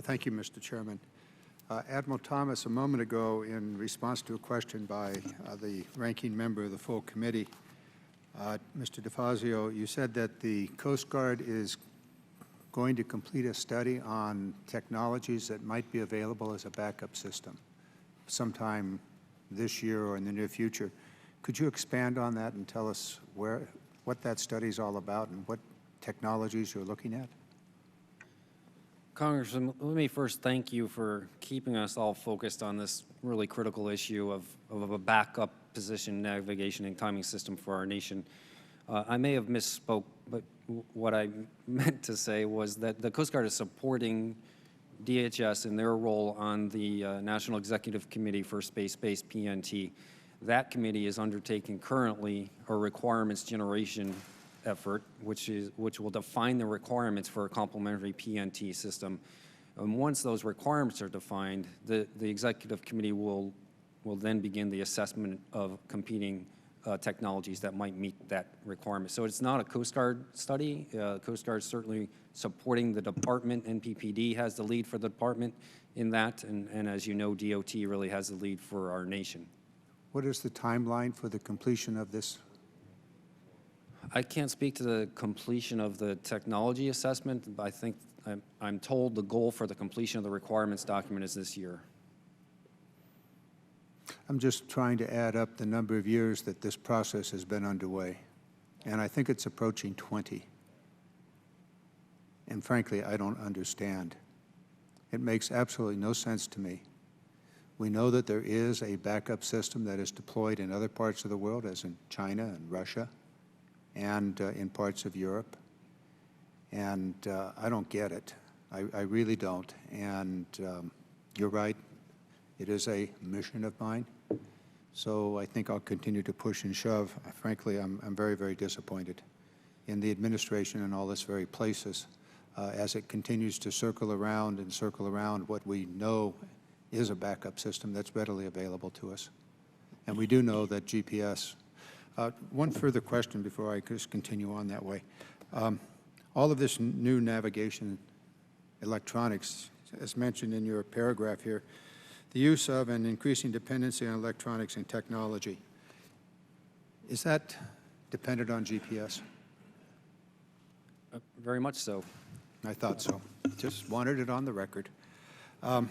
Thank you, Mr. Chairman. Admiral Thomas, a moment ago, in response to a question by the ranking member of the full committee, Mr. DeFazio, you said that the Coast Guard is going to complete a study on technologies that might be available as a backup system sometime this year or in the near future. Could you expand on that and tell us what that study is all about and what technologies you're looking at? Congressman, let me first thank you for keeping us all focused on this really critical issue of a backup position navigation and timing system for our nation. I may have misspoke, but what I meant to say was that the Coast Guard is supporting DHS in their role on the National Executive Committee for Space-Based PNT. That committee is undertaking currently a requirements generation effort, which will define the requirements for a complementary PNT system. And once those requirements are defined, the Executive Committee will then begin the assessment of competing technologies that might meet that requirement. So it's not a Coast Guard study. Coast Guard is certainly supporting the department. NPPD has the lead for the department in that, and as you know, DOT really has the lead for our nation. What is the timeline for the completion of this? I can't speak to the completion of the technology assessment, but I think I'm told the goal for the completion of the requirements document is this year. I'm just trying to add up the number of years that this process has been underway, and I think it's approaching 20. And frankly, I don't understand. It makes absolutely no sense to me. We know that there is a backup system that is deployed in other parts of the world, as in China and Russia, and in parts of Europe, and I don't get it. I really don't, and you're right, it is a mission of mine, so I think I'll continue to push and shove. Frankly, I'm very, very disappointed in the administration and all this very places as it continues to circle around what we know is a backup system that's readily available to us. And we do know that GPS. One further question before I just continue on that way. All of this new navigation electronics, as mentioned in your paragraph here, the use of and increasing dependency on electronics and technology, is that dependent on GPS? Very much so. I thought so. Just wanted it on the record. A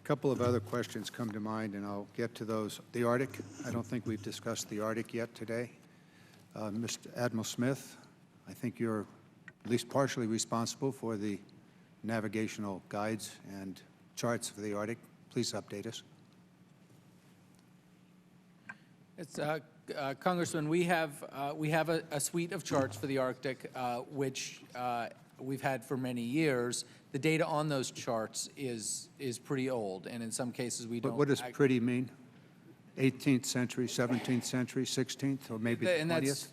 couple of other questions come to mind, and I'll get to those. The Arctic, I don't think we've discussed the Arctic yet today. Mr. Admiral Smith, I think you're at least partially responsible for the navigational guides and charts for the Arctic. Please update us. It's, Congressman, we have a suite of charts for the Arctic, which we've had for many years. The data on those charts is pretty old, and in some cases we don't. What does pretty mean? 18th century, 17th century, 16th, or maybe 20th?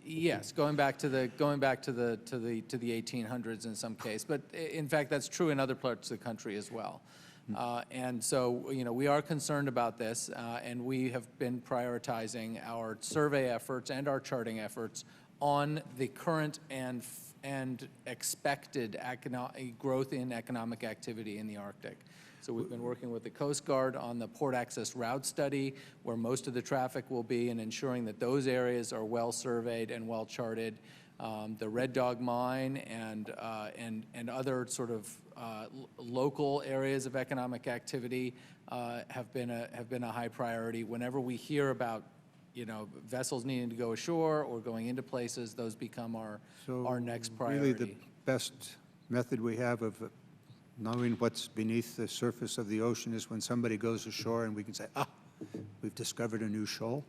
Yes, going back to the 1800s in some case, but in fact that's true in other parts of the country as well. And so, you know, we are concerned about this, and we have been prioritizing our survey efforts and our charting efforts on the current and expected growth in economic activity in the Arctic. So we've been working with the Coast Guard on the port access route study, where most of the traffic will be, and ensuring that those areas are well surveyed and well charted. The Red Dog Mine and other sort of local areas of economic activity have been a high priority. Whenever we hear about, you know, vessels needing to go ashore or going into places, those become our next priority. Really the best method we have of knowing what's beneath the surface of the ocean is when somebody goes ashore and we can say, ah, we've discovered a new shoal?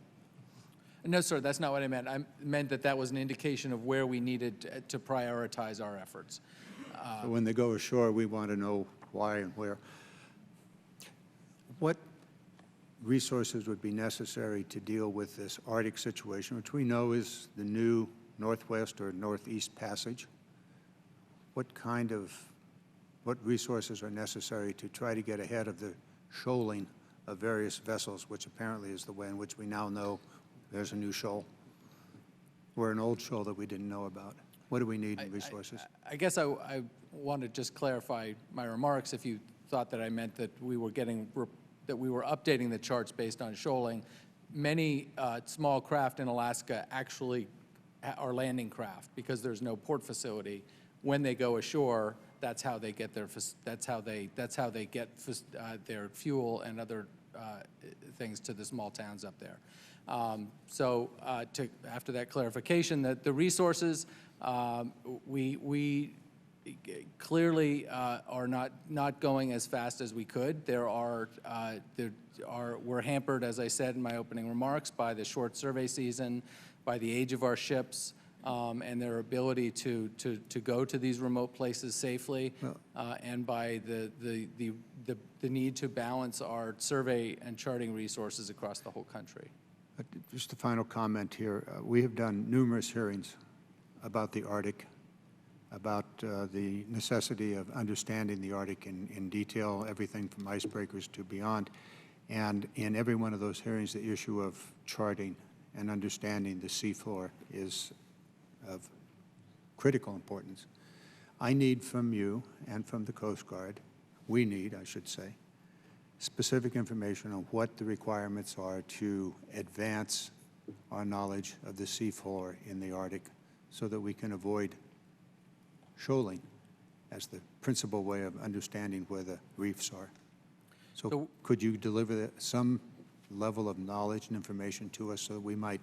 No, sir, that's not what I meant. I meant that that was an indication of where we needed to prioritize our efforts. So when they go ashore, we want to know why and where. What resources would be necessary to deal with this Arctic situation, which we know is the new Northwest or Northeast Passage? What resources are necessary to try to get ahead of the shoaling of various vessels, which apparently is the way in which we now know there's a new shoal, or an old shoal that we didn't know about? What do we need in resources? I guess I want to just clarify my remarks if you thought that I meant that we were updating the charts based on shoaling. Many small craft in Alaska actually are landing craft because there's no port facility. When they go ashore, that's how they get their their fuel and other things to the small towns up there. After that clarification, that the resources, we clearly are not going as fast as we could. We're hampered, as I said in my opening remarks, by the short survey season, by the age of our ships, and their ability to go to these remote places safely, and by the need to balance our survey and charting resources across the whole country. Just a final comment here. We have done numerous hearings about the Arctic, about the necessity of understanding the Arctic in detail, everything from icebreakers to beyond. And in every one of those hearings, the issue of charting and understanding the seafloor is of critical importance. I need from you and from the Coast Guard, we need, I should say, specific information on what the requirements are to advance our knowledge of the seafloor in the Arctic so that we can avoid shoaling as the principal way of understanding where the reefs are. So could you deliver some level of knowledge and information to us so that we might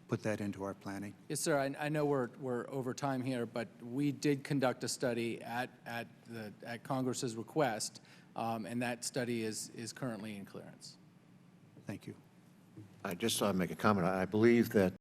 put that into our planning? Yes, sir. I know we're over time here, but we did conduct a study at Congress's request, and that study is currently in clearance. Thank you. I just make a comment. I believe that